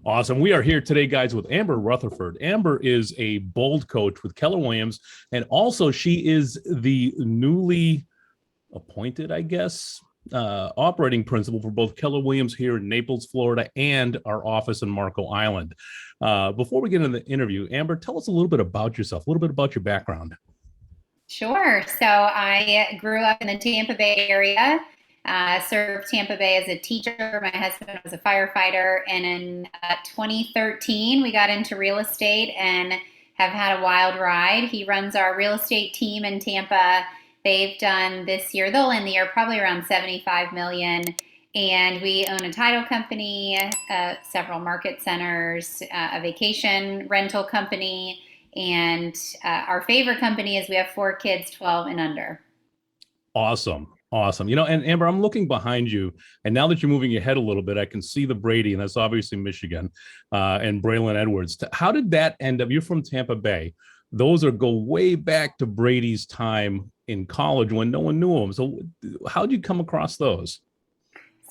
Awesome. We are here today, guys, with Amber Rutherford. Amber is a bold coach with Keller Williams, and also she is the newly appointed, I guess, operating principal for both Keller Williams here in Naples, Florida, and our office in Marco Island. Before we get into the interview, Amber, tell us a little bit about yourself, a little bit about your background. Sure. So I grew up in the Tampa Bay area, served Tampa Bay as a teacher. My husband was a firefighter. And in 2013, we got into real estate and have had a wild ride. He runs our real estate team in Tampa. They've done this year, they'll end the year probably around 75 million. And we own a title company, several market centers, a vacation rental company, and our favorite company is we have 4 kids, 12 and under. Awesome. Awesome. And Amber, I'm looking behind you, and now that you're moving your head a little bit, I can see the Brady, and that's obviously Michigan, and Braylon Edwards. How did that end up? You're from Tampa Bay. Those are go way back to Brady's time in college when no one knew him. So, how did you come across those?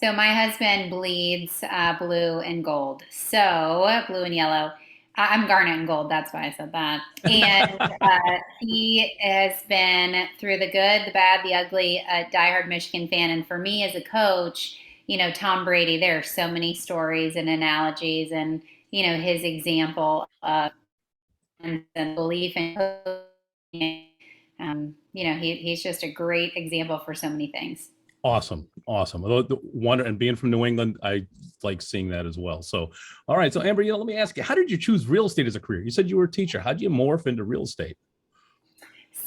So my husband bleeds blue and gold. So blue and yellow. I'm garnet and gold. That's why I said that. And he has been through the good, the bad, the ugly, a diehard Michigan fan. And for me as a coach, Tom Brady, there are so many stories and analogies and, his example of and belief in coaching. He's just a great example for so many things. Awesome, awesome. The wonder and being from New England, I like seeing that as well. So, all right. So, Amber, let me ask you, how did you choose real estate as a career? You said you were a teacher. How did you morph into real estate?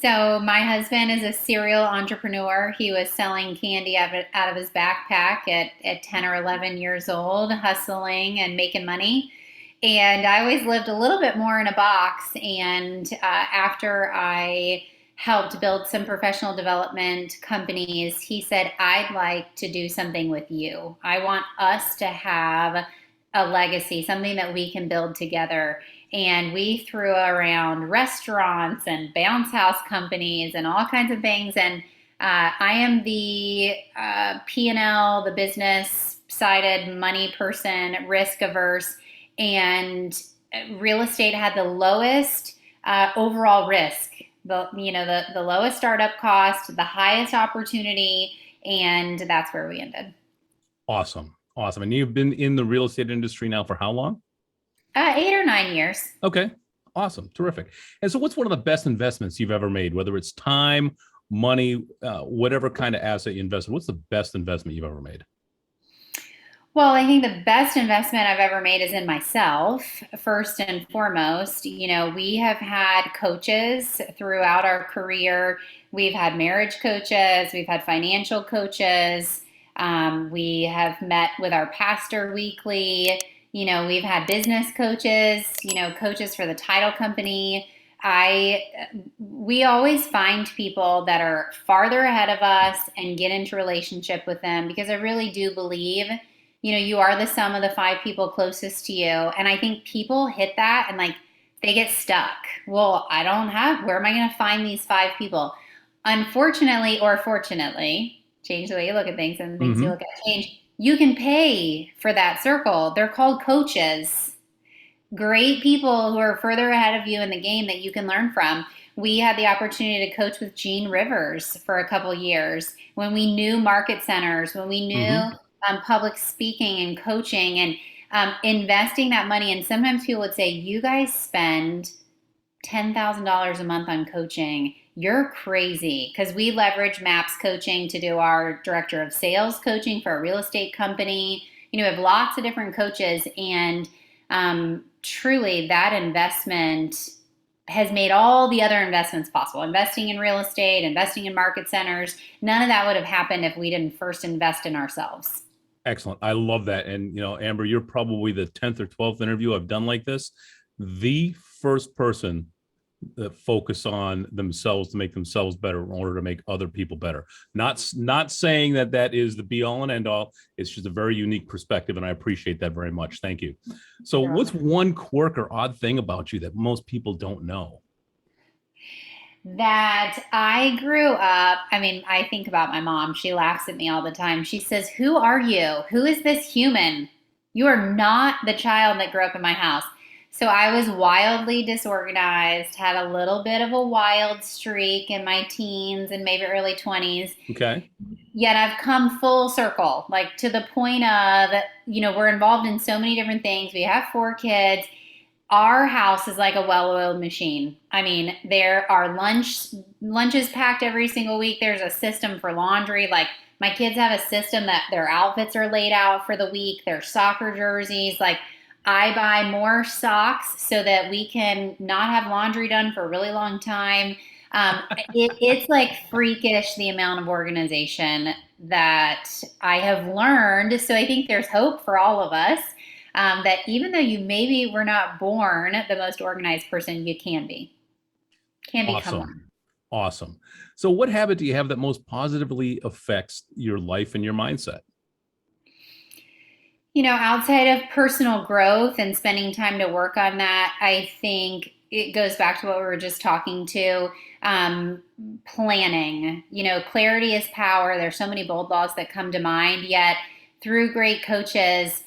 So my husband is a serial entrepreneur. He was selling candy out of his backpack at 10 or 11 years old, hustling and making money. And I always lived a little bit more in a box. And after I helped build some professional development companies, he said, I'd like to do something with you. I want us to have a legacy, something that we can build together. And we threw around restaurants and bounce house companies and all kinds of things. And I am the P&L, the business sided money person, risk averse, and real estate had the lowest overall risk, the lowest startup cost, the highest opportunity, and that's where we ended. Awesome, awesome. And you've been in the real estate industry now for how long? 8 or 9 years. Okay, awesome, terrific. And so, what's one of the best investments you've ever made? Whether it's time, money, whatever kind of asset you invested, what's the best investment you've ever made? Well, I think the best investment I've ever made is in myself, first and foremost. We have had coaches throughout our career. We've had marriage coaches, we've had financial coaches, we have met with our pastor weekly. We've had business coaches, coaches for the title company. I We always find people that are farther ahead of us and get into relationship with them because I really do believe you are the sum of the 5 people closest to you. And I think people hit that and like they get stuck. Well, where am I going to find these 5 people? Unfortunately or fortunately, change the way you look at things and things you Mm-hmm. look at change. You can pay for that circle. They're called coaches, great people who are further ahead of you in the game that you can learn from. We had the opportunity to coach with Gene Rivers for a couple years when we knew market centers, when we knew Mm-hmm. public speaking and coaching and investing that money. And sometimes people would say, you guys spend $10,000 a month on coaching. You're crazy. Because we leverage MAPS coaching to do our director of sales coaching for a real estate company. We have lots of different coaches. And truly, that investment has made all the other investments possible. Investing in real estate, investing in market centers, none of that would have happened if we didn't first invest in ourselves. Excellent. I love that. And, Amber, you're probably the 10th or 12th interview I've done like this. The first person that focus on themselves to make themselves better in order to make other people better. Not saying that that is the be all and end all. It's just a very unique perspective, and I appreciate that very much. Thank you. So, what's one quirk or odd thing about you that most people don't know? That I grew up, I mean, I think about my mom. She laughs at me all the time. She says, who are you? Who is this human? You are not the child that grew up in my house. So I was wildly disorganized, had a little bit of a wild streak in my teens and maybe early 20s. Okay. Yet I've come full circle, like to the point of, we're involved in so many different things. We have 4 kids. Our house is like a well-oiled machine. I mean, there are lunches packed every single week. There's a system for laundry. Like my kids have a system that their outfits are laid out for the week, their soccer jerseys. Like I buy more socks so that we can not have laundry done for a really long time. It's like freakish the amount of organization that I have learned. So I think there's hope for all of us, that even though you maybe were not born the most organized person, you can become one. Awesome. Awesome. So what habit do you have that most positively affects your life and your mindset? Outside of personal growth and spending time to work on that, I think it goes back to what we were just talking to. Planning. Clarity is power. There's so many bold laws that come to mind, yet through great coaches,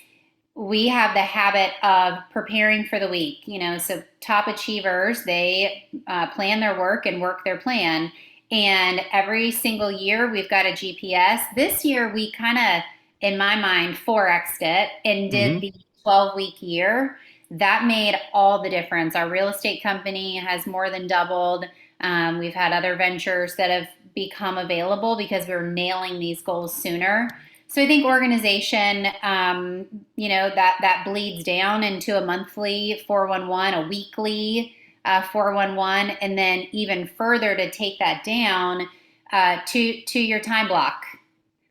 we have the habit of preparing for the week. So top achievers, they plan their work and work their plan. And every single year we've got a GPS. This year we kind of, in my mind, 4X'd it and did Hmm. the 12-week year. That made all the difference. Our real estate company has more than doubled. We've had other ventures that have become available because we were nailing these goals sooner. So I think organization, that bleeds down into a monthly 411, a weekly 411, and then even further to take that down to your time block.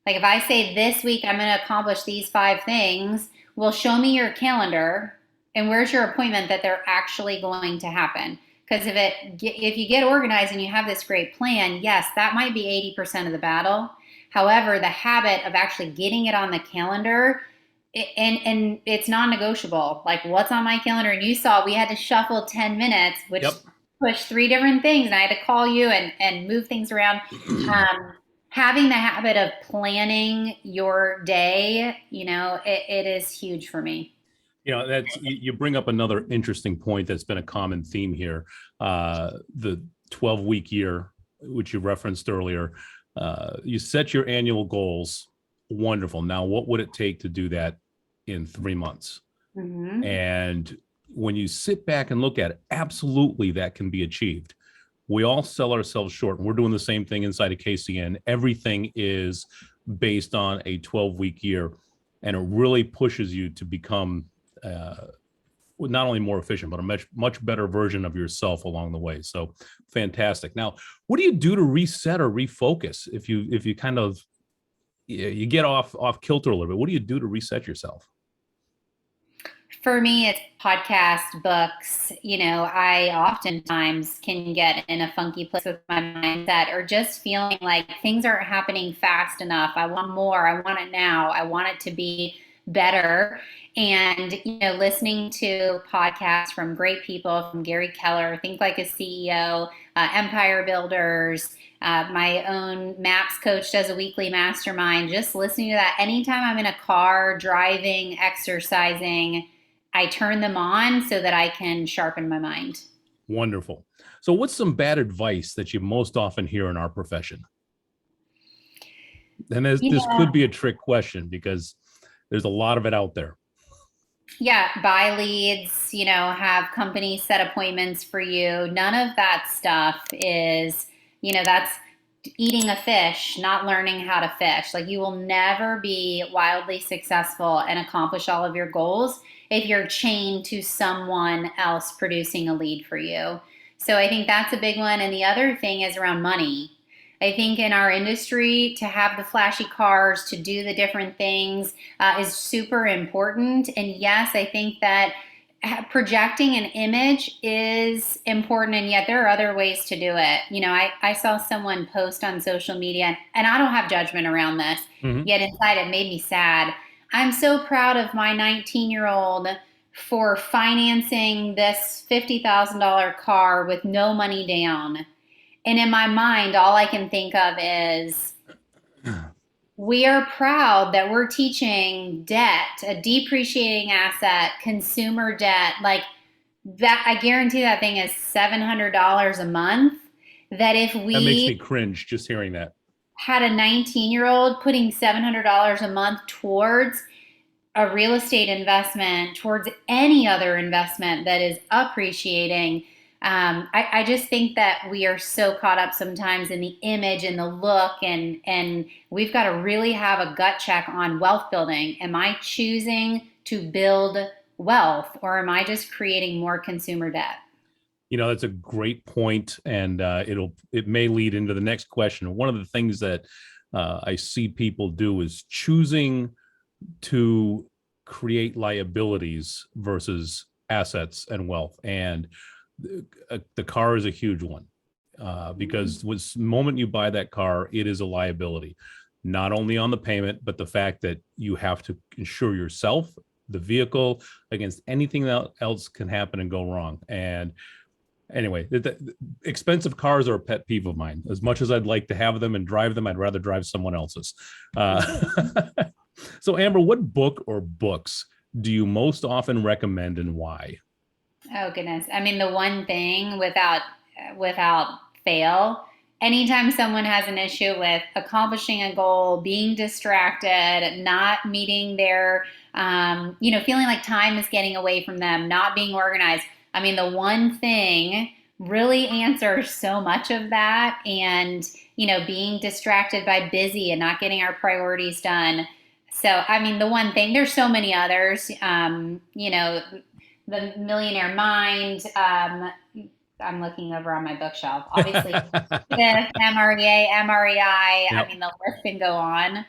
Like if I say this week I'm going to accomplish these 5 things, well, show me your calendar and where's your appointment that they're actually going to happen. Because if you get organized and you have this great plan, yes, that might be 80% of the battle. However, the habit of actually getting it on the calendar, and it's non-negotiable. Like what's on my calendar, and you saw we had to shuffle 10 minutes, which Yep. pushed 3 different things, and I had to call you and move things around. Having the habit of planning your day, it is huge for me. That's you bring up another interesting point that's been a common theme here. The 12-week year, which you referenced earlier, you set your annual goals. Wonderful. Now, what would it take to do that in 3 months? Mm-hmm. And when you sit back and look at it, absolutely that can be achieved. We all sell ourselves short, and we're doing the same thing inside of KCN. Everything is based on a 12-week year, and it really pushes you to become not only more efficient, but a much better version of yourself along the way. So fantastic. Now, what do you do to reset or refocus if you kind of you get off kilter a little bit? What do you do to reset yourself? For me, it's podcast, books. I oftentimes can get in a funky place with my mindset or just feeling like things aren't happening fast enough. I want more. I want it now. I want it to be better. And, listening to podcasts from great people, from Gary Keller, Think Like a CEO, Empire Builders, my own MAPS coach does a weekly mastermind. Just listening to that anytime I'm in a car, driving, exercising, I turn them on so that I can sharpen my mind. Wonderful. So, what's some bad advice that you most often hear in our profession? And this Yeah. could be a trick question because there's a lot of it out there. Yeah, buy leads, have companies set appointments for you. None of that stuff is, that's eating a fish, not learning how to fish. Like you will never be wildly successful and accomplish all of your goals if you're chained to someone else producing a lead for you. So I think that's a big one. And the other thing is around money. I think in our industry, to have the flashy cars, to do the different things is super important. And yes, I think that projecting an image is important, and yet there are other ways to do it. I saw someone post on social media, and I don't have judgment around this, Mhm. yet inside it made me sad. I'm so proud of my 19-year-old for financing this $50,000 car with no money down. And in my mind, all I can think of is we are proud that we're teaching debt, a depreciating asset, consumer debt. Like that, I guarantee that thing is $700 a month. That if That makes me we cringe just hearing that. had a 19-year-old putting $700 a month towards a real estate investment, towards any other investment that is appreciating. I just think that we are so caught up sometimes in the image and the look, and we've got to really have a gut check on wealth building. Am I choosing to build wealth, or am I just creating more consumer debt? That's a great point, and it may lead into the next question. One of the things that I see people do is choosing to create liabilities versus assets and wealth. And the car is a huge one, because the moment you buy that car, it is a liability, not only on the payment, but the fact that you have to insure yourself, the vehicle, against anything that else can happen and go wrong. And anyway, expensive cars are a pet peeve of mine. As much as I'd like to have them and drive them, I'd rather drive someone else's. So, Amber, what book or books do you most often recommend, and why? Oh goodness. I mean, the one thing without fail, anytime someone has an issue with accomplishing a goal, being distracted, not meeting their feeling like time is getting away from them, not being organized. I mean, the one thing really answers so much of that, and being distracted by busy and not getting our priorities done. So, I mean, the one thing, there's so many others. The Millionaire Mind. I'm looking over on my bookshelf. Obviously, Smith, MREA, MREI. I Yep. mean, the list can go on.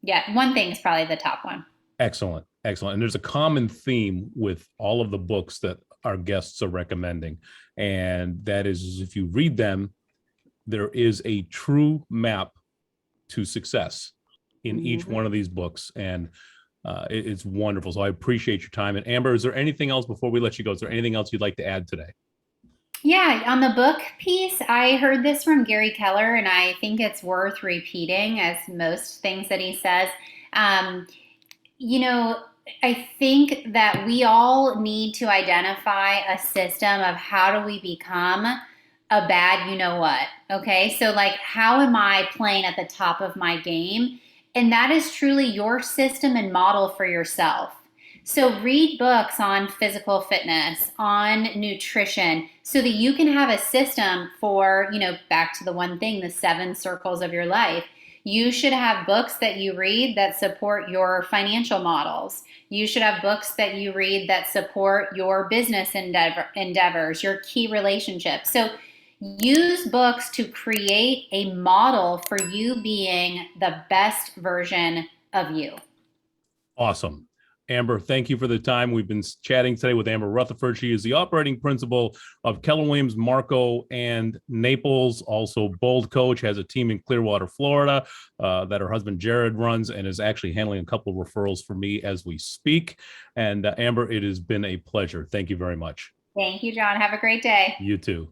Yeah, one thing is probably the top one. Excellent. Excellent. And there's a common theme with all of the books that our guests are recommending. And that is, if you read them, there is a true map to success in each one of these books. And it's wonderful. So I appreciate your time. And Amber, is there anything else before we let you go? Is there anything else you'd like to add today? Yeah, on the book piece, I heard this from Gary Keller, and I think it's worth repeating, as most things that he says. Um, you know, I think that we all need to identify a system of how do we become a bad you know what. Okay, so like, how am I playing at the top of my game? And that is truly your system and model for yourself. So read books on physical fitness, on nutrition, so that you can have a system for, back to the one thing, the seven circles of your life. You should have books that you read that support your financial models. You should have books that you read that support your business endeavors, your key relationships. So use books to create a model for you being the best version of you. Awesome. Amber, thank you for the time. We've been chatting today with Amber Rutherford. She is the operating principal of Keller Williams, Marco, and Naples, also Bold Coach, has a team in Clearwater, Florida, that her husband Jared runs, and is actually handling a couple of referrals for me as we speak. And Amber, it has been a pleasure. Thank you very much. Thank you, John. Have a great day. You too.